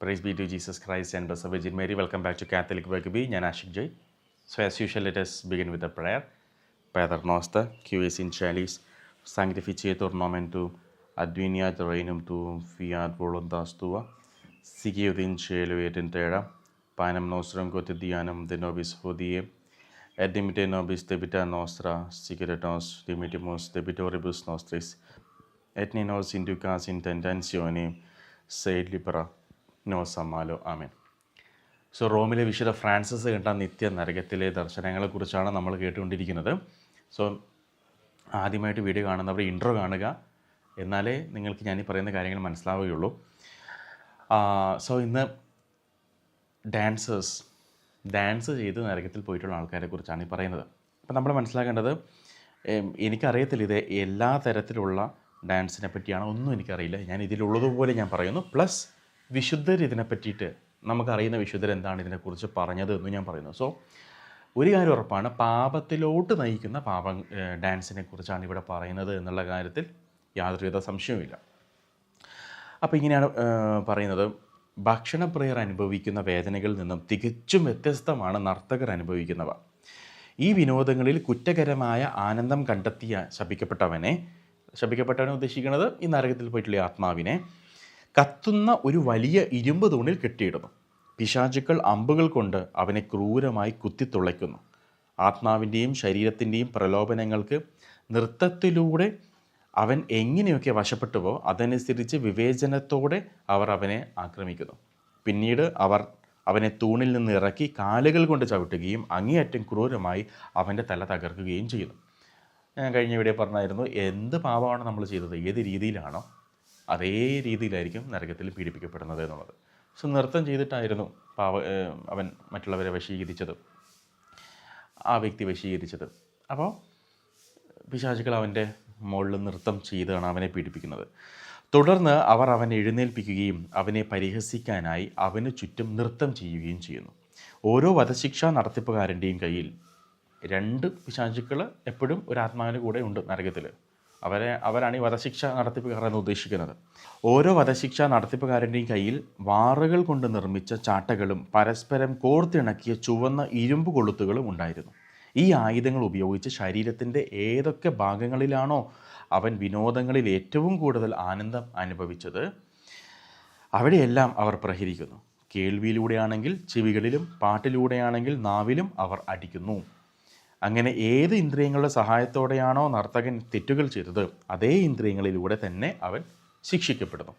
Praise be to Jesus Christ and Blessed Virgin Mary. Welcome back to Catholic Rugby. ഞാൻ Ashiq Joy. So as usual, let us begin with a prayer. Pater Noster, qui es in caelis, sanctificetur nomen tuum, adveniat regnum tuum, fiat voluntas tua, sicut in cielo et in terra, panem nostrum quotidianum de nobis hodie, et dimitte nobis debita nostra, sicut et nos dimittimus debitoribus nostris, et ne nos inducas in tentationem, sed libera nos a malo. Amen. So റോമിലെ വിശുദ്ധ Francis കണ്ട നിത്യ നരകത്തിലെ ദർശനങ്ങളെക്കുറിച്ചാണ് നമ്മൾ കേട്ടുകൊണ്ടിരിക്കുന്നത്. So ആദ്യമായിട്ട് video കാണുന്നവർ intro കാണുക, എന്നാലേ നിങ്ങൾക്ക് ഞാൻ ഈ പറയുന്ന കാര്യങ്ങൾ മനസ്സിലാവുകയുള്ളൂ. സോ ഇന്ന് ഡാൻസ് ചെയ്ത് നരകത്തിൽ പോയിട്ടുള്ള ആൾക്കാരെ കുറിച്ചാണ് ഈ പറയുന്നത്. അപ്പോൾ നമ്മൾ മനസ്സിലാക്കേണ്ടത്, എനിക്കറിയത്തില്ല ഇത് എല്ലാ തരത്തിലുള്ള ഡാൻസിനെ പറ്റിയാണോ ഒന്നും എനിക്കറിയില്ല. ഞാൻ ഇതിലുള്ളതുപോലെ ഞാൻ പറയുന്നു. പ്ലസ് വിശുദ്ധർ ഇതിനെ പറ്റിയിട്ട് നമുക്കറിയുന്ന വിശുദ്ധർ എന്താണ് ഇതിനെക്കുറിച്ച് പറഞ്ഞത് എന്ന് ഞാൻ പറയുന്നു. സോ ഒരു കാര്യം ഉറപ്പാണ്, പാപത്തിലോട്ട് നയിക്കുന്ന ഡാൻസിനെ കുറിച്ചാണ് ഇവിടെ പറയുന്നത് എന്നുള്ള കാര്യത്തിൽ യാതൊരുവിധ സംശയവുമില്ല. അപ്പോൾ ഇങ്ങനെയാണ് പറയുന്നത്, ഭക്ഷണപ്രിയർ അനുഭവിക്കുന്ന വേദനകളിൽ നിന്നും തികച്ചും വ്യത്യസ്തമാണ് നർത്തകർ അനുഭവിക്കുന്നവ. ഈ വിനോദങ്ങളിൽ കുറ്റകരമായ ആനന്ദം കണ്ടെത്തിയ ശപിക്കപ്പെട്ടവനെ ഉദ്ദേശിക്കുന്നത് ഈ നരകത്തിൽ പോയിട്ടുള്ള ആത്മാവിനെ കത്തുന്ന ഒരു വലിയ ഇരുമ്പ് തൂണിൽ കെട്ടിയിടുന്നു. പിശാചുക്കൾ അമ്പുകൾ കൊണ്ട് അവനെ ക്രൂരമായി കുത്തിത്തുളയ്ക്കുന്നു. ആത്മാവിൻ്റെയും ശരീരത്തിൻ്റെയും പ്രലോഭനങ്ങൾക്ക് നൃത്തത്തിലൂടെ അവൻ എങ്ങനെയൊക്കെ വശപ്പെട്ടുവോ അതനുസരിച്ച് വിവേചനത്തോടെ അവർ അവനെ ആക്രമിക്കുന്നു. പിന്നീട് അവർ അവനെ തൂണിൽ നിന്ന് ഇറക്കി കാലുകൾ കൊണ്ട് ചവിട്ടുകയും അങ്ങേയറ്റം ക്രൂരമായി അവൻ്റെ തല തകർക്കുകയും ചെയ്യുന്നു. ഞാൻ കഴിഞ്ഞ ഇവിടെ പറഞ്ഞായിരുന്നു, എന്ത് പാപമാണ് നമ്മൾ ചെയ്തത്, ഏത് രീതിയിലാണോ അതേ രീതിയിലായിരിക്കും നരകത്തിൽ പീഡിപ്പിക്കപ്പെടുന്നത് എന്നുള്ളത്. സോ നൃത്തം ചെയ്തിട്ടായിരുന്നു അവൻ മറ്റുള്ളവരെ വശീകരിച്ചത്, ആ വ്യക്തി വശീകരിച്ചത്. അപ്പോൾ പിശാചുക്കൾ അവൻ്റെ മുകളിൽ നൃത്തം ചെയ്താണ് അവനെ പീഡിപ്പിക്കുന്നത്. തുടർന്ന് അവർ അവനെ എഴുന്നേൽപ്പിക്കുകയും അവനെ പരിഹസിക്കാനായി അവന് ചുറ്റും നൃത്തം ചെയ്യുകയും ചെയ്യുന്നു. ഓരോ വധശിക്ഷാ നടത്തിപ്പുകാരൻ്റെയും കയ്യിൽ 2 പിശാചുക്കൾ എപ്പോഴും ഒരു ആത്മാവിൻ്റെ കൂടെ ഉണ്ട് നരകത്തിൽ. അവരാണ് ഈ വധശിക്ഷ നടത്തിപ്പുകാരെന്ന് ഉദ്ദേശിക്കുന്നത്. ഓരോ വധശിക്ഷ നടത്തിപ്പുകാരൻ്റെയും കയ്യിൽ വാറുകൾ കൊണ്ട് നിർമ്മിച്ച ചാട്ടകളും പരസ്പരം കോർത്തിണക്കിയ ചുവന്ന ഇരുമ്പ് കൊളുത്തുകളും ഉണ്ടായിരുന്നു. ഈ ആയുധങ്ങൾ ഉപയോഗിച്ച് ശരീരത്തിൻ്റെ ഏതൊക്കെ ഭാഗങ്ങളിലാണോ അവൻ വിനോദങ്ങളിൽ ഏറ്റവും കൂടുതൽ ആനന്ദം അനുഭവിച്ചത് അവിടെയെല്ലാം അവർ പ്രഹരിക്കുന്നു. കേൾവിയിലൂടെയാണെങ്കിൽ ചെവികളിലും, പാട്ടിലൂടെയാണെങ്കിൽ നാവിലും അവർ അടിക്കുന്നു. അങ്ങനെ ഏത് ഇന്ദ്രിയങ്ങളുടെ സഹായത്തോടെയാണോ നർത്തകൻ തെറ്റുകൾ ചെയ്തത് അതേ ഇന്ദ്രിയങ്ങളിലൂടെ തന്നെ അവൻ ശിക്ഷിക്കപ്പെടുന്നു.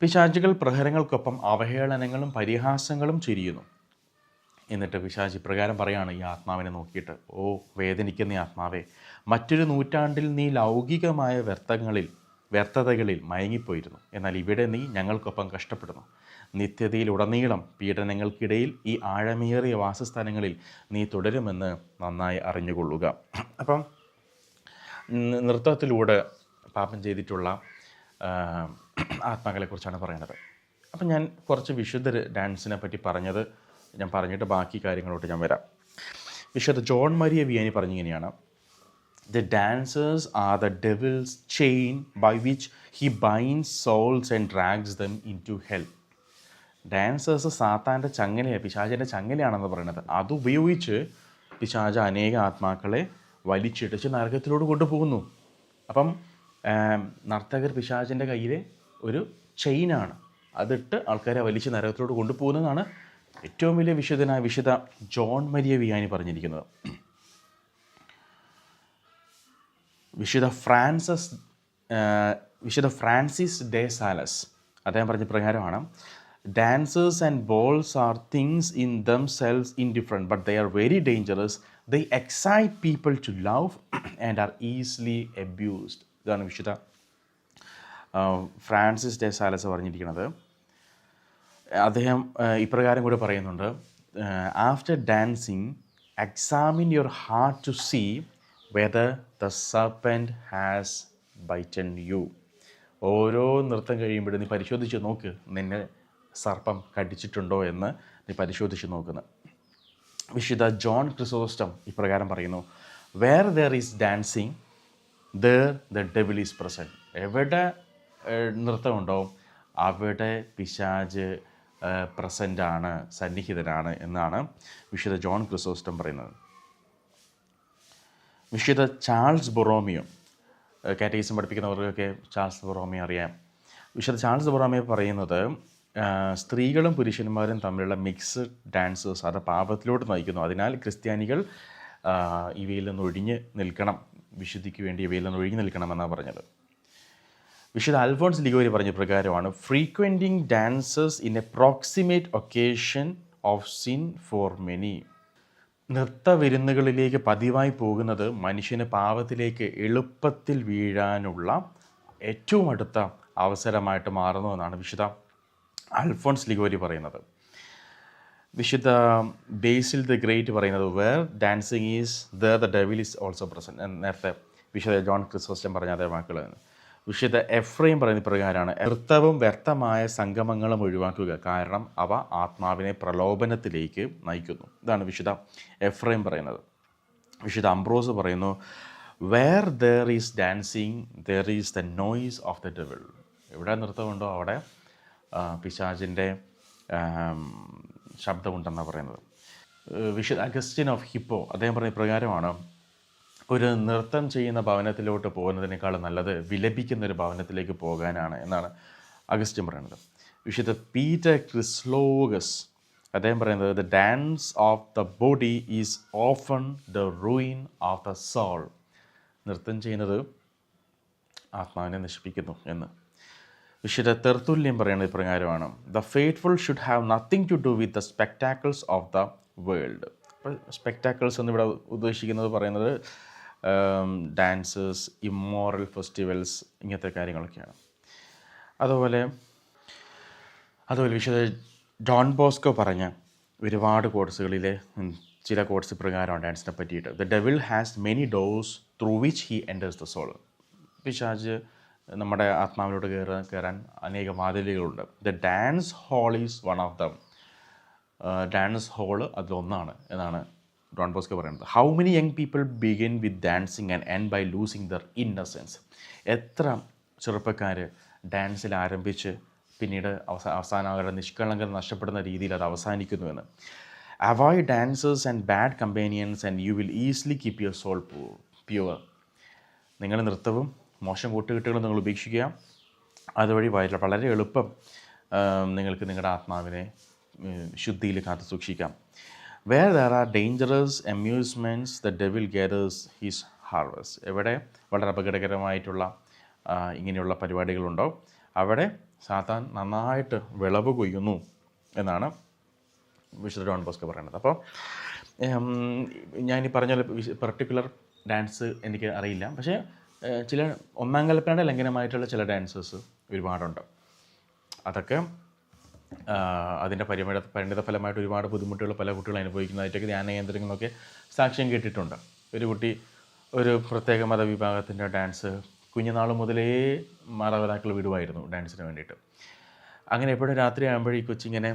പിശാചുകൾ പ്രഹരങ്ങൾക്കൊപ്പം അവഹേളനങ്ങളും പരിഹാസങ്ങളും ചൊരിയുന്നു. എന്നിട്ട് പിശാച് ഇപ്രകാരം പറയാണ് ഈ ആത്മാവിനെ നോക്കിയിട്ട്, ഓ വേദനിക്കുന്ന ആത്മാവേ, മറ്റൊരു നൂറ്റാണ്ടിൽ നീ ലൗകികമായ വ്യർത്ഥതകളിൽ മയങ്ങിപ്പോയിരുന്നു. എന്നാൽ ഇവിടെ നീ ഞങ്ങൾക്കൊപ്പം കഷ്ടപ്പെടുന്നു. നിത്യതയിലുടനീളം പീഡനങ്ങൾക്കിടയിൽ ഈ ആഴമേറിയ വാസസ്ഥാനങ്ങളിൽ നീ തുടരുമെന്ന് നന്നായി അറിഞ്ഞുകൊള്ളുക. അപ്പം നൃത്തത്തിലൂടെ പാപം ചെയ്തിട്ടുള്ള ആത്മാക്കളെക്കുറിച്ചാണ് പറയുന്നത്. അപ്പം ഞാൻ കുറച്ച് വിശുദ്ധ ഡാൻസിനെ പറ്റി പറഞ്ഞിട്ട് ബാക്കി കാര്യങ്ങളോട്ട് ഞാൻ വരാം. വിശുദ്ധ ജോൺ മരിയ വിയാനി പറഞ്ഞിങ്ങനെയാണ്, The dancers are the devil's chain by which he binds souls and drags them into hell. Dancers സാത്താൻ്റെ ചങ്ങലയാണ്, പിശാചിൻ്റെ ചങ്ങലയാണെന്ന് പറയുന്നത്. അതുപയോഗിച്ച് പിശാച അനേക ആത്മാക്കളെ വലിച്ചിടിച്ച് നരകത്തിലോട്ട് കൊണ്ടുപോകുന്നു. അപ്പം നർത്തകർ പിശാചിൻ്റെ കയ്യിലെ ഒരു ചെയിനാണ്, അതിട്ട് ആൾക്കാരെ വലിച്ച് നരകത്തിലോട്ട് കൊണ്ടുപോകുന്നതാണ് ഏറ്റവും വലിയ വിശുദ്ധ ജോൺ മരിയ വിയാനി പറഞ്ഞിരിക്കുന്നത്. വിശുദ്ധ ഫ്രാൻസിസ് ഡെ സാലസ് അദ്ദേഹം പറഞ്ഞ പ്രകാരമാണ്, dancers and balls are things in themselves indifferent but they are very dangerous. They excite people to love and are easily abused. ഇതാണ് വിശുദ്ധ ഫ്രാൻസിസ് ഡെ സാലസ് പറഞ്ഞിരിക്കുന്നത്. അദ്ദേഹം ഇപ്രകാരം കൂടെ പറയുന്നുണ്ട്, after dancing examine your heart to see whether the serpent has bitten you. ഓരോ നൃത്തം കഴിയുമ്പോഴും നീ പരിശോധിച്ച് നോക്ക്, നിന്നെ സർപ്പം കടിച്ചിട്ടുണ്ടോ എന്ന് നീ പരിശോധിച്ച് നോക്കുന്നു. വിശുദ്ധ ജോൺ ക്രിസോസ്റ്റം ഇപ്രകാരം പറയുന്നു, where there is dancing there the devil is present. എവിടെ നൃത്തമുണ്ടോ അവിടെ പിശാച് പ്രസൻ്റാണ്, സന്നിഹിതനാണ് എന്നാണ് വിശുദ്ധ ജോൺ ക്രിസോസ്റ്റം പറയുന്നത്. വിശുദ്ധ ചാൾസ് ബൊറോമിയോ, കാറ്റഗിസം പഠിപ്പിക്കുന്നവർക്കൊക്കെ ചാൾസ് ബൊറോമിയോ അറിയാം. വിശുദ്ധ ചാൾസ് ബൊറോമിയോ പറയുന്നത് സ്ത്രീകളും പുരുഷന്മാരും തമ്മിലുള്ള മിക്സ്ഡ് ഡാൻസേഴ്സ് അത് പാപത്തിലോട്ട് നയിക്കുന്നു. അതിനാൽ ക്രിസ്ത്യാനികൾ ഇവയിൽ നിന്ന് ഒഴിഞ്ഞ് നിൽക്കണം, വിശുദ്ധിക്ക് വേണ്ടി ഇവയിൽ നിന്ന് ഒഴിഞ്ഞു നിൽക്കണമെന്നാണ് പറഞ്ഞത്. വിശുദ്ധ അൽഫോൺസ് ലിഗോരി പറഞ്ഞ പ്രകാരമാണ് frequenting dancers in a proximate occasion of sin for many. നൃത്തവിരുന്നുകളിലേക്ക് പതിവായി പോകുന്നത് മനുഷ്യന് പാപത്തിലേക്ക് എളുപ്പത്തിൽ വീഴാനുള്ള ഏറ്റവും അടുത്ത അവസരമായിട്ട് മാറുന്നു എന്നാണ് വിശുദ്ധ അൽഫോൺസ് ലിഗോരി പറയുന്നത്. വിശുദ്ധ ബേസിൽ ദ ഗ്രേറ്റ് പറയുന്നത് where dancing is there the devil is also present. നേരത്തെ വിശുദ്ധ ജോൺ ക്രിസോസ്റ്റം പറഞ്ഞ അതേ വാക്കുകൾ. വിശുദ്ധ എഫ്രൈം പറയുന്ന പ്രകാരമാണ് നൃത്തവും വ്യർത്ഥമായ സംഗമങ്ങളും ഒഴിവാക്കുക, കാരണം അവ ആത്മാവിനെ പ്രലോഭനത്തിലേക്ക് നയിക്കുന്നു. ഇതാണ് വിശുദ്ധ എഫ്രൈം പറയുന്നത്. വിശുദ്ധ അംബ്രോസ് പറയുന്നു where there is dancing there is the noise of the devil. എവിടെ നൃത്തമുണ്ടോ അവിടെ പിശാചിൻ്റെ ശബ്ദമുണ്ടെന്നാണ് പറയുന്നത്. വിശുദ്ധ അഗസ്റ്റിൻ ഓഫ് ഹിപ്പോ അദ്ദേഹം പറഞ്ഞ പ്രകാരമാണ് ഒരു നൃത്തം ചെയ്യുന്ന ഭവനത്തിലോട്ട് പോകുന്നതിനേക്കാളും നല്ലത് വിലപിക്കുന്നൊരു ഭവനത്തിലേക്ക് പോകാനാണ് എന്നാണ് അഗസ്റ്റിൻ പറയുന്നത്. വിശുദ്ധ പീറ്റർ ക്രിസ്ലോഗസ് അദ്ദേഹം പറയുന്നത് the dance of the body is often the ruin of the soul. നൃത്തം ചെയ്യുന്നത് ആത്മാവിനെ നശിപ്പിക്കുന്നു എന്ന്. വിശുദ്ധ തെർത്തുല്യം പറയുന്നത് ഇപ്രകാരമാണ് the faithful should have nothing to do with the spectacles of the world. അപ്പോൾ സ്പെക്ടാക്കിൾസ് എന്നിവിടെ ഉദ്ദേശിക്കുന്നത് പറയുന്നത് ഡാൻസേഴ്സ്, ഇമ്മോറൽ ഫെസ്റ്റിവൽസ്, ഇങ്ങനത്തെ കാര്യങ്ങളൊക്കെയാണ്. അതുപോലെ വിശുദ്ധ ജോൺ ബോസ്കോ പറഞ്ഞ ഒരുപാട് കോഴ്സുകളിലെ ചില കോഴ്സ് പ്രകാരമാണ് ഡാൻസിനെ പറ്റിയിട്ട്. The devil has many doors through which he enters the soul. പിശാച് നമ്മുടെ ആത്മാവിലോട്ട് കയറാൻ അനേക വാതിലുകളുണ്ട്. The dance hall is one of them. Dance hall അതിലൊന്നാണ് എന്നാണ് ഡോൺ ബോസ്കോ പറയുന്നത്. How many young people begin with dancing and end by losing their innocence. എത്ര ചെറുപ്പക്കാർ ഡാൻസിൽ ആരംഭിച്ച് പിന്നീട് അവസാനം അവരുടെ നിഷ്കളങ്കത നഷ്ടപ്പെടുന്ന രീതിയിൽ അത് അവസാനിക്കുന്നുവെന്ന്. Avoid dancers and bad companions and you will easily keep your soul pure. നിങ്ങൾ നൃത്തവും മോശം കൂട്ടുകെട്ടുകളും നിങ്ങൾ ഉപേക്ഷിക്കുക, അതുവഴി വളരെ എളുപ്പം നിങ്ങൾക്ക് നിങ്ങളുടെ ആത്മാവിനെ ശുദ്ധിയിൽ കാത്തു സൂക്ഷിക്കാം. Where there are dangerous amusements the devil gathers his harvest. എവിടെ വളരെ അപകടകരമായിട്ടുള്ള ഇങ്ങനെയുള്ള പരിപാടികളുണ്ടോ അവിടെ സാത്താൻ നന്നായിട്ട് വിളവ് കൊയ്യുന്നു എന്നാണ് വിശുദ്ധ ജോൺ ബോസ്കോ പറയുന്നത്. അപ്പോൾ ഞാനീ പറഞ്ഞ പർട്ടിക്കുലർ ഡാൻസ് എനിക്ക് അറിയില്ല, പക്ഷേ ചില ഒന്നാം കൽപ്പനയുടെ ലംഘനമായിട്ടുള്ള ചില ഡാൻസേഴ്സ് ഒരുപാടുണ്ട്. അതൊക്കെ അതിൻ്റെ പരിണിത ഫലമായിട്ട് ഒരുപാട് ബുദ്ധിമുട്ടുകൾ പല കുട്ടികൾ അനുഭവിക്കുന്നതായിട്ടൊക്കെ ധ്യാന കേന്ദ്രങ്ങളൊക്കെ സാക്ഷ്യം കേട്ടിട്ടുണ്ട്. ഒരു കുട്ടി ഒരു പ്രത്യേക മതവിഭാഗത്തിൻ്റെ ഡാൻസ് കുഞ്ഞുനാൾ മുതലേ മാതാപിതാക്കൾ വിടുമായിരുന്നു ഡാൻസിന് വേണ്ടിയിട്ട്. അങ്ങനെ എപ്പോഴും രാത്രി ആകുമ്പോഴേ ഈ കൊച്ചിങ്ങനെ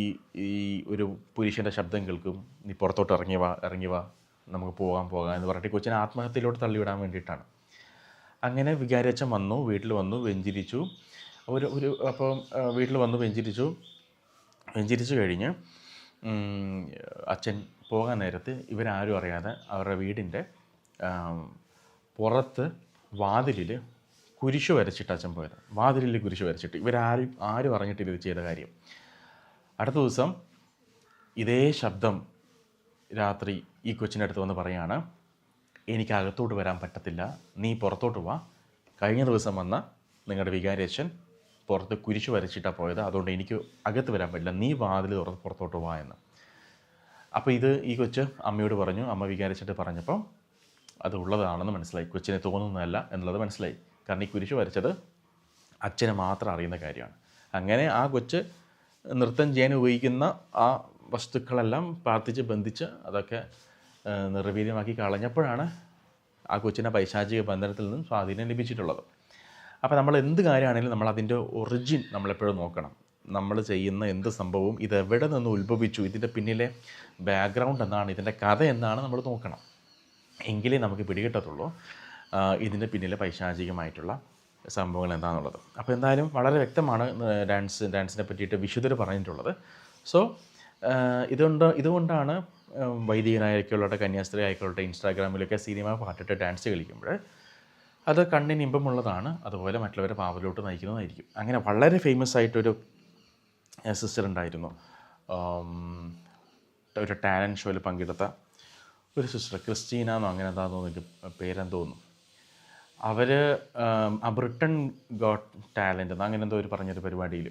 ഈ ഒരു പുരുഷൻ്റെ ശബ്ദം കേൾക്കും, നീ പുറത്തോട്ട് ഇറങ്ങി വാ നമുക്ക് പോകാം എന്ന് പറഞ്ഞിട്ട് കൊച്ചിനെ ആത്മഹത്യയിലോട്ട് തള്ളിവിടാൻ വേണ്ടിയിട്ടാണ്. അങ്ങനെ വികാരിയച്ഛൻ വന്നു, വീട്ടിൽ വന്നു, വെഞ്ചിരിച്ചു. അപ്പം വീട്ടിൽ വന്നു വെഞ്ചിരിച്ചു കഴിഞ്ഞ് അച്ഛൻ പോകാൻ നേരത്ത് ഇവരാരും അറിയാതെ അവരുടെ വീടിൻ്റെ പുറത്ത് വാതിലിൽ കുരിശ് വരച്ചിട്ട് അച്ഛൻ പോയത്. വാതിലിൽ കുരിശ് വരച്ചിട്ട് ആരും അറിഞ്ഞിട്ടില്ല ഇത് ചെയ്ത കാര്യം. അടുത്ത ദിവസം ഇതേ ശബ്ദം രാത്രി ഈ കൊച്ചിൻ്റെ അടുത്ത് വന്ന് പറയാണ്, എനിക്ക് അകത്തോട്ട് വരാൻ പറ്റത്തില്ല, നീ പുറത്തോട്ട് വാ. കഴിഞ്ഞ ദിവസം വന്ന നിങ്ങളുടെ വികാരിയച്ഛൻ പുറത്ത് കുരിശ് വരച്ചിട്ടാണ് പോയത്, അതുകൊണ്ട് എനിക്ക് അകത്ത് വരാൻ പറ്റില്ല, നീ വാതിൽ തുറന്ന് പുറത്തോട്ട് വാ എന്ന്. അപ്പോൾ ഈ കൊച്ച് അമ്മയോട് പറഞ്ഞു. അമ്മ വികാരിച്ചിട്ട് പറഞ്ഞപ്പോൾ അത് ഉള്ളതാണെന്ന് മനസ്സിലായി, കൊച്ചിനെ തോന്നുന്നതല്ല എന്നുള്ളത് മനസ്സിലായി. കാരണം ഈ കുരിശ് വരച്ചത് അച്ഛന് മാത്രം അറിയുന്ന കാര്യമാണ്. അങ്ങനെ ആ കൊച്ച് നൃത്തം ചെയ്യാൻ ഉപയോഗിക്കുന്ന ആ വസ്തുക്കളെല്ലാം പ്രാർത്ഥിച്ച് ബന്ധിച്ച് അതൊക്കെ നിർവീര്യമാക്കി കളഞ്ഞപ്പോഴാണ് ആ കൊച്ചിനെ പൈശാചിക ബന്ധനത്തിൽ നിന്നും സ്വാധീനം ലഭിച്ചിട്ടുള്ളത്. അപ്പോൾ നമ്മൾ എന്ത് കാര്യമാണെങ്കിലും നമ്മൾ അതിൻ്റെ ഒറിജിൻ നമ്മളെപ്പോഴും നോക്കണം. നമ്മൾ ചെയ്യുന്ന എന്ത് സംഭവവും ഇതെവിടെ നിന്ന് ഉത്ഭവിച്ചു, ഇതിൻ്റെ പിന്നിലെ ബാക്ക്ഗ്രൗണ്ട് എന്താണ്, ഇതിൻ്റെ കഥ എന്താണ് നമ്മൾ നോക്കണം. എങ്കിലേ നമുക്ക് പിടികിട്ടത്തുള്ളൂ ഇതിൻ്റെ പിന്നിലെ പൈശാചികമായിട്ടുള്ള സംഭവങ്ങൾ എന്താണെന്നുള്ളത്. അപ്പോൾ എന്തായാലും വളരെ വ്യക്തമാണ് ഡാൻസിനെ പറ്റിയിട്ട് വിശുദ്ധർ പറഞ്ഞിട്ടുള്ളത്. സോ ഇതുകൊണ്ടാണ് വൈദികനായിരിക്കുള്ളവരുടെ, കന്യാസ്ത്രീ ആയിക്കോട്ടെ, ഇൻസ്റ്റാഗ്രാമിലൊക്കെ സിനിമ പാട്ടിട്ട് ഡാൻസ് കളിക്കുമ്പോൾ അത് കണ്ണിന് ഇമ്പമുള്ളതാണ്, അതുപോലെ മറ്റുള്ളവരെ പാവലോട്ട് നയിക്കുന്നതായിരിക്കും. അങ്ങനെ വളരെ ഫേമസ് ആയിട്ടൊരു സിസ്റ്റർ ഉണ്ടായിരുന്നു, ഒരു ടാലൻറ്റ് ഷോയിൽ പങ്കെടുത്ത ഒരു സിസ്റ്റർ, ക്രിസ്റ്റീന എന്നോ അങ്ങനെ എന്താണെന്ന് എനിക്ക് പേരെന്ന് തോന്നുന്നു. അവർ ബ്രിട്ടൻ ഗോട്ട് ടാലൻ്റ് എന്ന് അങ്ങനെ എന്തോ ഒരു പറഞ്ഞൊരു പരിപാടിയിൽ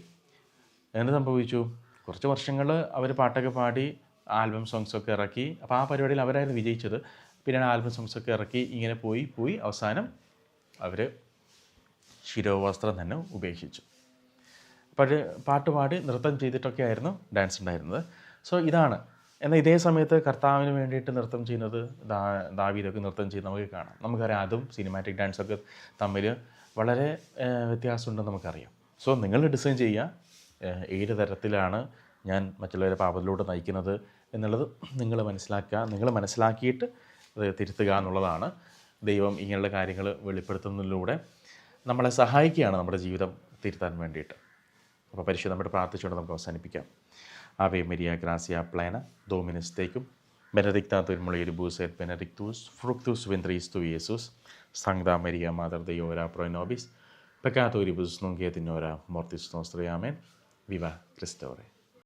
എന്ത് സംഭവിച്ചു, കുറച്ച് വർഷങ്ങൾ അവർ പാട്ടൊക്കെ പാടി ആൽബം സോങ്സൊക്കെ ഇറക്കി. അപ്പോൾ ആ പരിപാടിയിൽ അവരായിരുന്നു വിജയിച്ചത്. പിന്നീട് ആൽബം സോങ്സൊക്കെ ഇറക്കി, ഇങ്ങനെ പോയി അവസാനം അവർ ശിരോവസ്ത്രം തന്നെ ഉപേക്ഷിച്ചു. അപ്പോൾ പാട്ട് പാടി നൃത്തം ചെയ്തിട്ടൊക്കെ ആയിരുന്നു ഡാൻസ് ഉണ്ടായിരുന്നത്. സോ ഇതാണ്. എന്നാൽ ഇതേ സമയത്ത് കർത്താവിന് വേണ്ടിയിട്ട് നൃത്തം ചെയ്യുന്നത് ദാവീദൊക്കെ നൃത്തം ചെയ്യുന്നത് നമുക്ക് കാണാം. നമുക്കറിയാം അതും സിനിമാറ്റിക് ഡാൻസൊക്കെ തമ്മിൽ വളരെ വ്യത്യാസമുണ്ടെന്ന് നമുക്കറിയാം. സോ നിങ്ങൾ ഡിസൈൻ ചെയ്യുക, ഏത് തരത്തിലാണ് ഞാൻ മറ്റുള്ളവരെ പാപത്തിലൂടെ നയിക്കുന്നത് എന്നുള്ളത് നിങ്ങൾ മനസ്സിലാക്കുക. നിങ്ങൾ മനസ്സിലാക്കിയിട്ട് അത് തിരുത്തുക എന്നുള്ളതാണ്. ദൈവം ഇങ്ങനെയുള്ള കാര്യങ്ങൾ വെളിപ്പെടുത്തുന്നതിലൂടെ നമ്മളെ സഹായിക്കുകയാണ് നമ്മുടെ ജീവിതം തിരുത്താൻ വേണ്ടിയിട്ട്. അപ്പോൾ പരിശുദ്ധ നമ്മുടെ പ്രാർത്ഥിച്ചുകൊണ്ട് നമുക്ക് അവസാനിപ്പിക്കാം. Ave Maria, gracia plena, Dominus tecum, benedicta tu in mulieribus et benedictus fructus ventris tui, Iesus. Sancta Maria, Mater Dei, ora pro nobis peccatoribus nunc et in hora mortis nostrae. Amen. Viva Christe.